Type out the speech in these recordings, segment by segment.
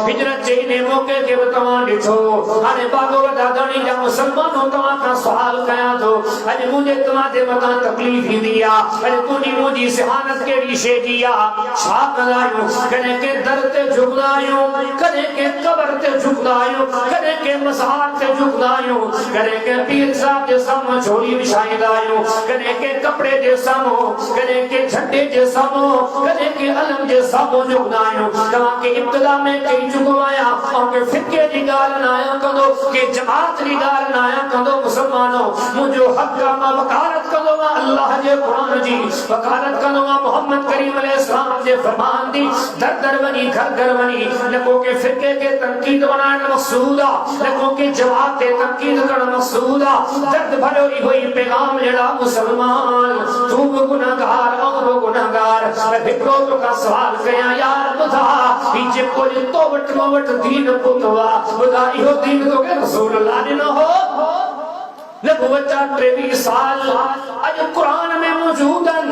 हिजरत चईने मौके के तव्हां ॾिठो हाणे बागो वॾा धणी जा मुसलमानो तव्हां खां सुवाल कयां थो अॼु मुंहिंजे तव्हां जे मथां तकलीफ़ ईंदी आहे अॼु तुंहिंजी मुंहिंजी सिहानत कहिड़ी शइ जी आहे छा कंदा आहियूं कॾहिं के दर ते झुकंदा आहियूं कॾहिं के कबर ते झुकंदा आहियूं कॾहिं के मज़ार ते झुकंदा आहियूं कॾहिं के पीर साहब जे साम्हूं झोली विछाईंदा आहियूं कॾहिं के कपिड़े जे साम्हूं कॾहिं के झंडे जे साम्हूं कॾहिं के अलम जे साम्हूं झुकंदा आहियूं तव्हां खे इब्तिदा में कई चुको आया और के फिक्के दी गाल ना आया कंदो के जमात दी गाल ना आया कंदो मुसलमानो मुझो हक का मां वकालत कंदो अल्लाह जे कुरान जी वकालत कंदो मोहम्मद करीम अलैहि सलाम जे फरमान दी दर दर वनी घर घर वनी नको के फिक्के के तनकीद बनाना मकसूद आ नको के जमात के तनकीद करना मकसूद आ दर्द भरो ही होई पैगाम लेला मुसलमान तू गुनाहगार और गुनाहगार फिक्रो तो का सवाल कया यार बुधा पीछे कोई तो वट दीन पुतवा बुधा इहो दीन तो के रसूल अल्लाह ने न हो नबुवत 23 साल आज कुरान में मौजूदन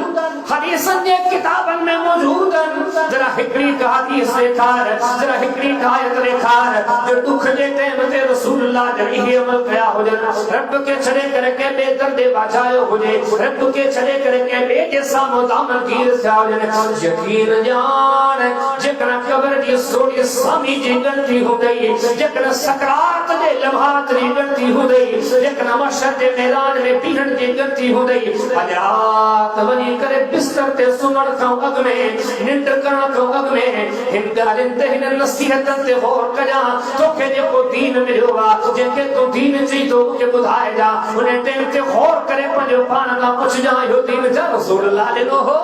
हदीसन के किताबन में मौजूदन जरा हिकड़ी हदीस लेखार जरा हिकड़ी आयत लेखार जो दुख जे टाइम ते रसूलुल्लाह जड़ी ही अमल कया हो जन रब के छड़े करके बेदर्दे बाजायो हुजे रब के छड़े करके बे जे सामो दामन गिर था हो जन यकीन जान जकरा कब्र दी सोड़ी सामी जी गलती हो गई जकरा सकरात दे लम्हात दी गलती हो गई जकरा मशहद मैदान में पीहण जी गलती हो गई रात वनी करे बिस्तर ते सुमण खां अग में निंड करण खां अग में हिन गालिन ते हिन नसीहतन ते गौर कजा तोखे जेको दीन मिलियो आ जेके तू दीन जी तो के बुधाए जा उन्हें टाइम ते गौर करे पंहिंजो पाण खां पुछ जा इहो दीन जा रसूल अल्लाह ॾिनो हो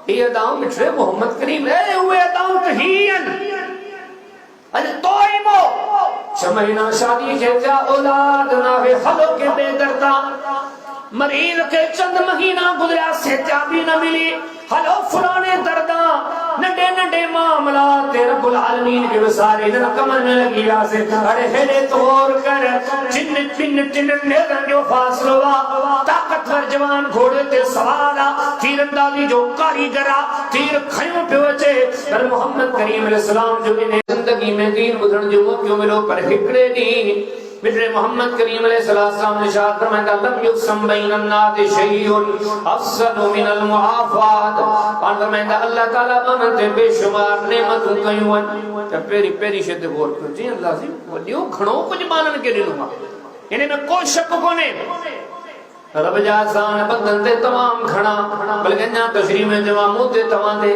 ये अदाऊं मिठड़े मोहम्मद करीम ए उहे अदाऊं त हीअन अरे तोइमो 6 महीना शादी के जा औलाद ना है हलो के बेदरता मरीज के चंद महीना गुजरा सेचा भी न मिली हलो फुराने दर्दा नडे नडे मामला तेरा रब्बुल आलमीन के वसारे जन कमर में लगी से अरे हेडे तोड़ कर चिन्न पिन चिन्न नेरन जो फासलो ताकतवर जवान घोड़े ते सवारा तीरंदाजी जो कारीगरा तीर खयो पियो चे पर मोहम्मद करीम अलैहि सलाम जो इन जिंदगी में दीन बुधण जो मौको मिलो पर हिकड़े दी मित्र मोहम्मद करीम अलैहिस्सलाम ने इरशाद फरमाया लम युक़सम बैनन नास शैउन अफसदु मिनल मुआफात और फरमाया अल्लाह ताला बनते बेशुमार नेमतूं कयूं त पेरी पेरी शे ते गौर कयो जी अल्लाह जी वडियो घणो कुछ मानन के ॾिनो आहे इन में को शक कोने रब जा सान बंदन ते तमाम घणा बल्कि अञा तशरीफ में जमा मुंह ते तवां दे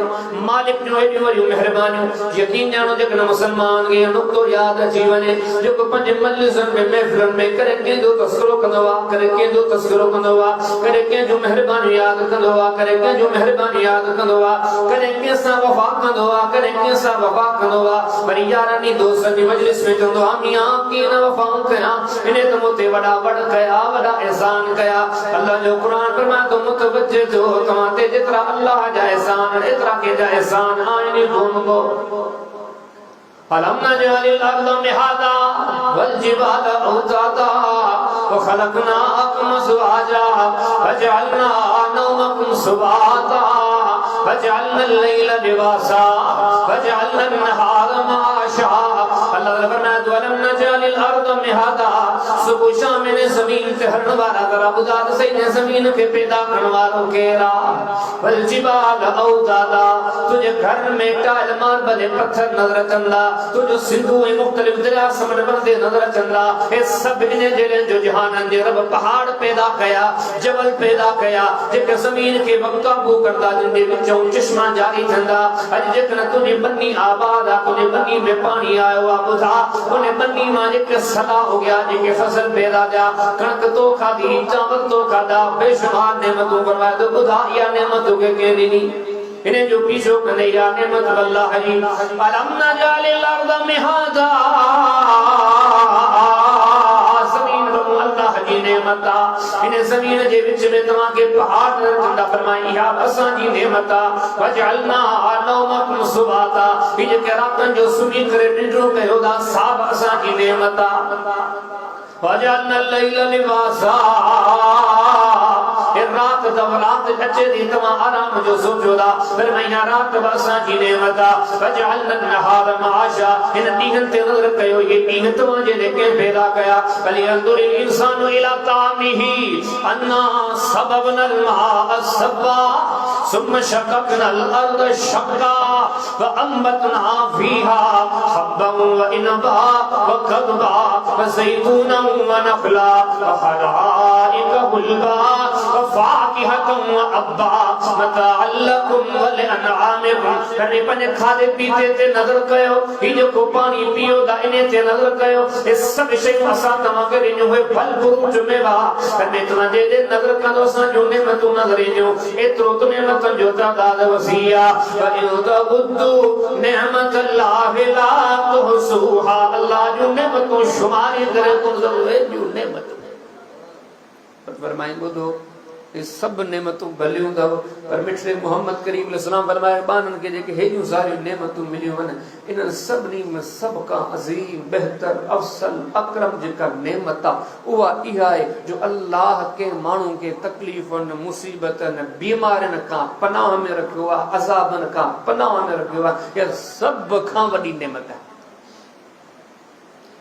मालिक जो एडी वरी मेहरबानी यकीन जानो जकन मुसलमान के नुक्तो याद अची वने जो पंज मजलिसन में महफिलन में करे के जो तस्करो कंदवा करे के जो तस्करो कंदवा करे के जो मेहरबानी याद कंदवा करे के जो मेहरबानी याद कंदवा करे के सा वफा कंदवा करे के सा वफा कंदवा पर यारानी दोस्त की मजलिस में चंदो मियां की न वफा कया इने तो मोते वडा वड कया वडा एहसान कया अल्लाह जो कुरान फरमाता तो मुतवज्जे जो कमाते जितना अल्लाह जा एहसान इतना के जा एहसान आईने को फलम नजअलिल अर्द मिहादा वल जिबाल औतादा व खलकनाकुम अज़वाजा वजअलना नौमकुम सुबाता वजअलना अल-लैला लिबासा वजअलना अन-नहारा माशा अल्लाह फरमाता वलम नजअलिल अर्द मिहादा सुबह शाम ने जमीन पे हरने वाला तेरा बुदाद सही ने जमीन के पैदा करने वालों केरा वल जिबाल औतादा तुझे घर में टाइल मार्बल पत्थर नजर चंदा तुझे सिंधु में मुख्तलिफ दरिया समंदर बंदे नजर चंदा ये सब ने जेले जो जहान दे रब पहाड़ पैदा किया जबल पैदा किया जेके जमीन के काबू करदा जिंदे विचों चश्मा जारी थंदा अज जेकन तुझे बन्नी आबाद आ तुझे बन्नी में पानी आयो आ बुधा उन्हें बन्नी मां जेके सदा हो गया जेके फसल पैदा जा कणक तो खादी चावल तो खादा बेशुमार नेमतों करवाए तो बुधा या नेमतों के दिनी इन्हें जो पीछो कने या नेमत अल्लाह जी अलम नजअलिल अर्द मिहादा जमीन को अल्लाह जी नेमता इन्हें जमीन जे विच में तमा के पहाड़ नंदा फरमाई या असा जी नेमता वजअलना नौमकुम सुबाता ये के रातन जो सुनी करे निंड्रो कयो दा साब असा जी नेमता वजअलना अल-लैला लिबासा ए रात दवरात अचे दी तमा आराम जो सोचो दा फरमाया रात बरसा जी नेमत फजअलना नहार माशा इन दीन ते नजर कयो ये दीन तमा जे लेके पैदा कया बल यंदुर इंसानु इला तामिही अन्ना सबबनल मा सबा सुम्मा शक़क़नल अर्द शक़्क़ा व अंबतना फीहा हब्बन व इनबा व कदबा व ज़ैतूनन व नख़ला व हदाइक़ गुलबा व फ़ाकिहतन व अब्बा मताअन लकुम व लिअनआमिकुम कने पने खादे पीते ते नजर कयो ही जो पानी पियो दा इने ते नजर कयो ए सब शयूं असां तव्हां खे ॾिनियूं हुए फल फ्रूट मेवा कने तव्हां जे नजर कंदो असां जो नेमतूं नजर ईंदियूं एतिरो तो नेमतुनि जो तादाद वसीया व इन तउद्दू नेमतल्लाहि ला तुहसूहा अल्लाह जो नेमतूं शुमारी करे तो ज़रूर जो नेमत फरमाई ॿुधो ये सब नेमतूं भलियूं अथव पर मिठड़े मोहम्मद करीम अलैहिस्सलाम फरमाए बानन के जेके हेॾियूं सारियूं नेमतूं मिलियूं आहिनि इन्हनि सभिनी में सब खां अज़ीम बहितर अफसल अकरम जेका नेमत आहे उहा इहा आहे जो अल्लाह के माण्हू खे तकलीफ़ुनि मुसीबतनि बीमारियुनि खां पनाह में रखियो आहे अज़ाबनि खां पनाह में रखियो आहे इहा सभ खां वॾी नेमत आहे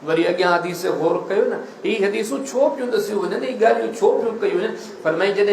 वरी अॻियां हदीस गौर कयो न ही हदीसूं छो पियूं दसियूं वञनि ही ॻाल्हियूं छो पियूं कयूं वञनि फरमाई जॾहिं